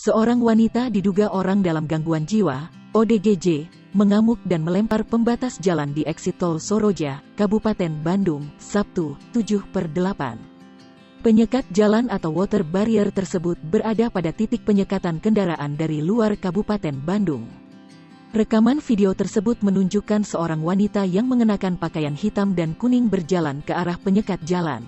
Seorang wanita diduga orang dalam gangguan jiwa, ODGJ, mengamuk dan melempar pembatas jalan di eksit tol Soroja, Kabupaten Bandung, Sabtu, 7/8. Penyekat jalan atau water barrier tersebut berada pada titik penyekatan kendaraan dari luar Kabupaten Bandung. Rekaman video tersebut menunjukkan seorang wanita yang mengenakan pakaian hitam dan kuning berjalan ke arah penyekat jalan.